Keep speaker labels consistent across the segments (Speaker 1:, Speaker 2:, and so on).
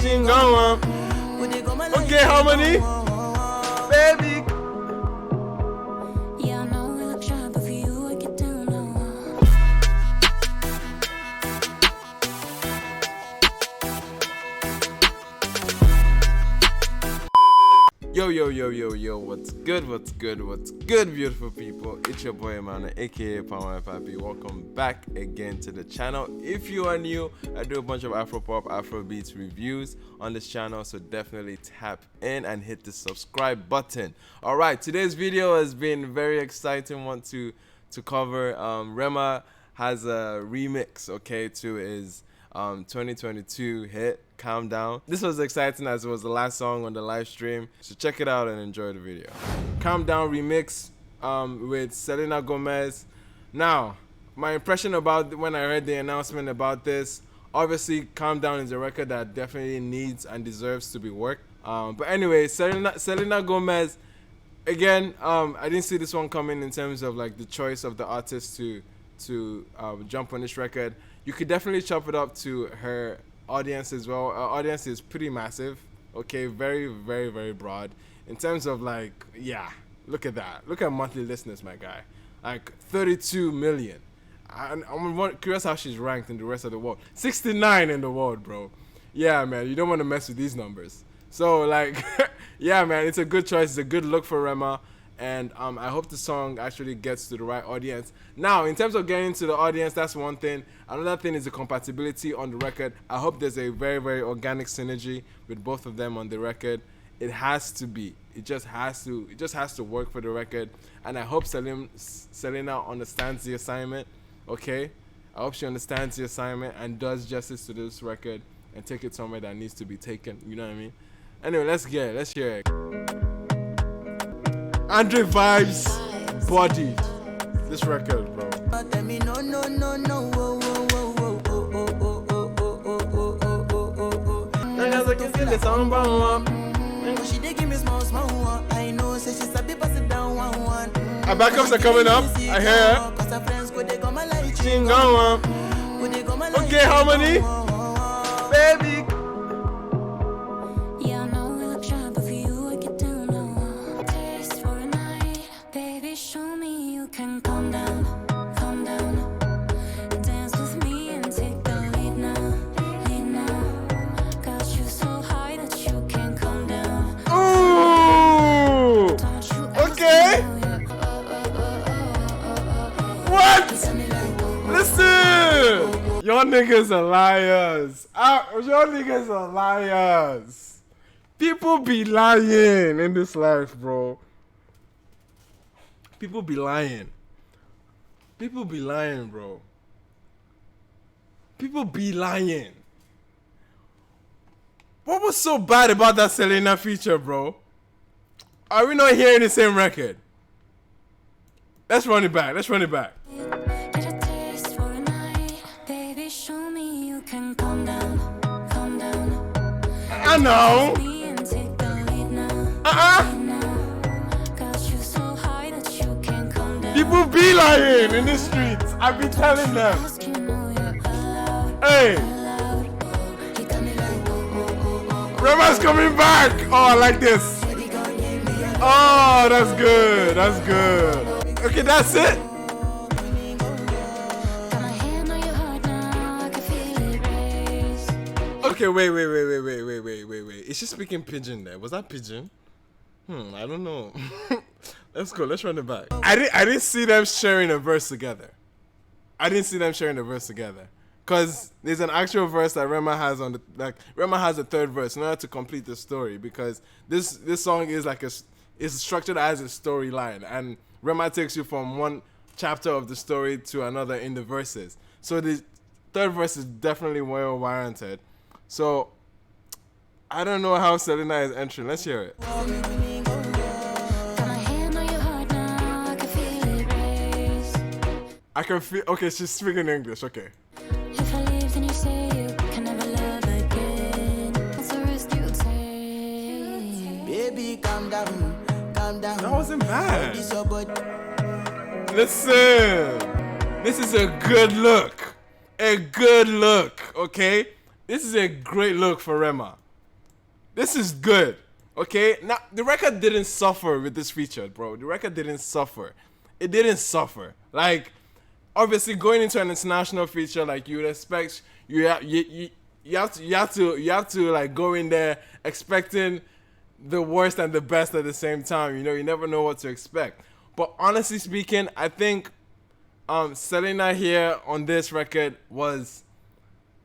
Speaker 1: Okay, harmony, baby. Yo, what's good, beautiful people? It's your boy, man, aka palmwinepapi. Welcome back again to the channel. If you are new, I do a bunch of Afropop, Afrobeats reviews on this channel, so definitely tap in and hit the subscribe button. Alright, today's video has been very exciting one to cover. Rema has a remix, okay, to his 2022 hit Calm Down. This was exciting as it was the last song on the live stream, so check it out and enjoy the video. Calm Down remix with Selena Gomez. Now, my impression about when I heard the announcement about this, obviously Calm Down is a record that definitely needs and deserves to be worked. But anyway, Selena Gomez, again, I didn't see this one coming in terms of like the choice of the artist to jump on this record. You could definitely chop it up to her audience as well. Our audience is pretty massive, okay, very broad in terms of like, yeah, look at that, look at monthly listeners, my guy, like 32 million. I'm curious how she's ranked in the rest of the world. 69 in the world, bro. Yeah, man, you don't want to mess with these numbers. So like yeah, man, it's a good choice, it's a good look for Rema. And I hope the song actually gets to the right audience. Now, in terms of getting to the audience, that's one thing. Another thing is the compatibility on the record. I hope there's a very organic synergy with both of them on the record. It has to be. It just has to work for the record. And I hope Selena understands the assignment. Okay? I hope she understands the assignment and does justice to this record and take it somewhere that needs to be taken. You know what I mean? Anyway, let's hear it. Andre Vibes bodied this record, bro. Our backups are coming up. I hear. Okay, harmony, baby. Y'all niggas are liars. Y'all niggas are liars. People be lying in this life, bro. People be lying. People be lying, bro. People be lying. What was so bad about that Selena feature, bro? Are we not hearing the same record? Let's run it back. I know. People be lying in the streets. I be telling them. Hey, Rema's coming back. Oh, I like this. Oh, that's good. Okay, that's it. Okay, wait. Is she speaking pidgin there? Was that pidgin? I don't know. Let's go. Let's run it back. I didn't see them sharing a verse together. Cause there's an actual verse that Rema has on the Rema has a third verse in order to complete the story, because this song is like is structured as a storyline, and Rema takes you from one chapter of the story to another in the verses. So the third verse is definitely well warranted. So I don't know how Selena is entering. Let's hear it. I can feel. Okay, she's speaking English. Okay.
Speaker 2: If I leave, then you say you can never love again. What's the risk you take? Baby, calm down.
Speaker 1: That wasn't bad. Listen, this is a good look. Okay? This is a great look for Rema. This is good. Okay, now the record didn't suffer with this feature, bro. The record didn't suffer. It didn't suffer. Like, obviously, going into an international feature, like you would expect, you have to like go in there expecting the worst and the best at the same time. You know, you never know what to expect. But honestly speaking, I think Selena here on this record was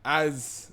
Speaker 1: as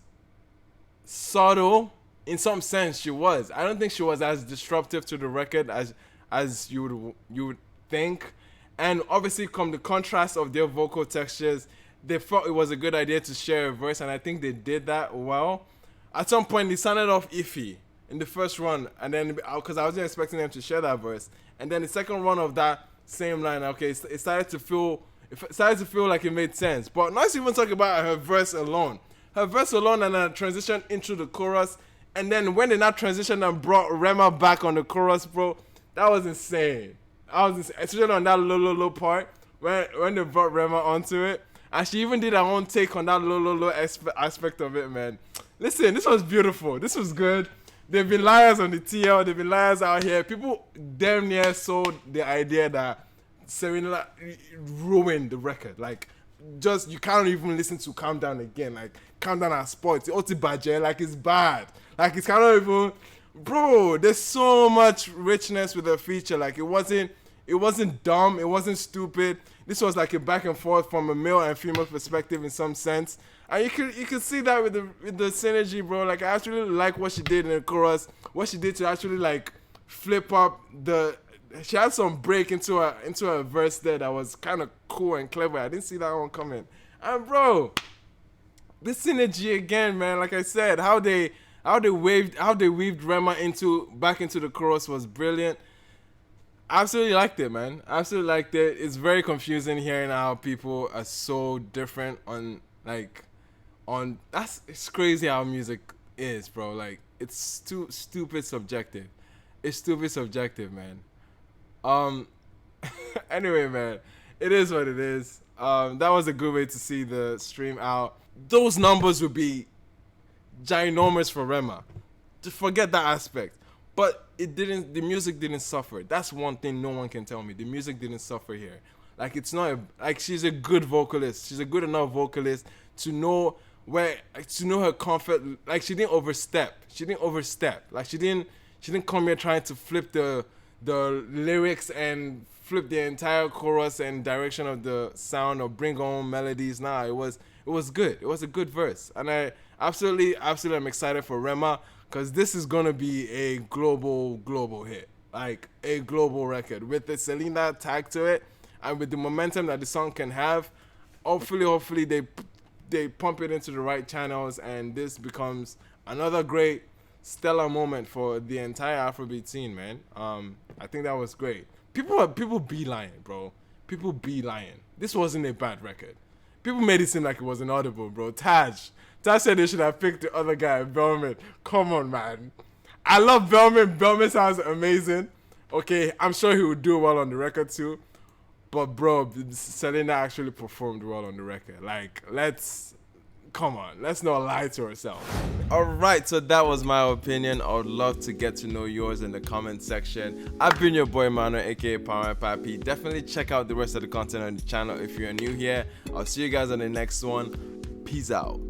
Speaker 1: subtle. In some sense, she was. I don't think she was as disruptive to the record as you would think. And obviously, come the contrast of their vocal textures, they thought it was a good idea to share a verse, and I think they did that well. At some point, they sounded off iffy in the first run, and then because I wasn't expecting them to share that verse, and then the second run of that same line, okay, it started to feel like it made sense. But not even talking about her verse alone, and then transition into the chorus. And then when they now transitioned and brought Rema back on the chorus, bro, that was insane. Especially on that low part when they brought Rema onto it. And she even did her own take on that low aspect of it, man. Listen, this was beautiful. This was good. They've been liars on the TL. They've been liars out here. People damn near sold the idea that Selena ruined the record. Like, just, you can't even listen to Calm Down again. Like, Calm Down has spoiled. It's Otibaje, like, it's bad. Like, it's kind of even, bro, there's so much richness with the feature. Like, it wasn't dumb, it wasn't stupid. This was like a back and forth from a male and female perspective in some sense. And you could see that with the synergy, bro. Like, I actually like what she did in the chorus, what she did to actually like flip up she had some break into a verse there that was kind of cool and clever. I didn't see that one coming. And bro, this synergy again, man, like I said, how they weaved Rema back into the chorus was brilliant. Absolutely liked it, man. Absolutely liked it. It's very confusing hearing how people are so different it's crazy how music is, bro. Like, it's too stupid subjective. It's stupid subjective, man. Anyway, man, it is what it is. That was a good way to see the stream out. Those numbers would be ginormous for Rema. Just forget that aspect. But the music didn't suffer. That's one thing no one can tell me. The music didn't suffer here. Like, it's not she's a good vocalist. She's a good enough vocalist to know her comfort. Like, she didn't overstep. Like, she didn't come here trying to flip the lyrics and flip the entire chorus and direction of the sound or bring on melodies. Nah, it was good. It was a good verse. And I absolutely am excited for Rema, because this is going to be a global hit. Like, a global record. With the Selena tag to it, and with the momentum that the song can have, hopefully they pump it into the right channels, and this becomes another great stellar moment for the entire Afrobeat scene, man. I think that was great. People be lying, bro. People be lying. This wasn't a bad record. People made it seem like it was inaudible, bro. Taj said they should have picked the other guy, Bellman. Come on, man. I love Bellman. Bellman sounds amazing. Okay, I'm sure he would do well on the record too. But bro, Selena actually performed well on the record. Like, let's not lie to ourselves. Alright, so that was my opinion. I would love to get to know yours in the comment section. I've been your boy Mano, aka palmwinepapi. Definitely check out the rest of the content on the channel if you're new here. I'll see you guys on the next one. Peace out.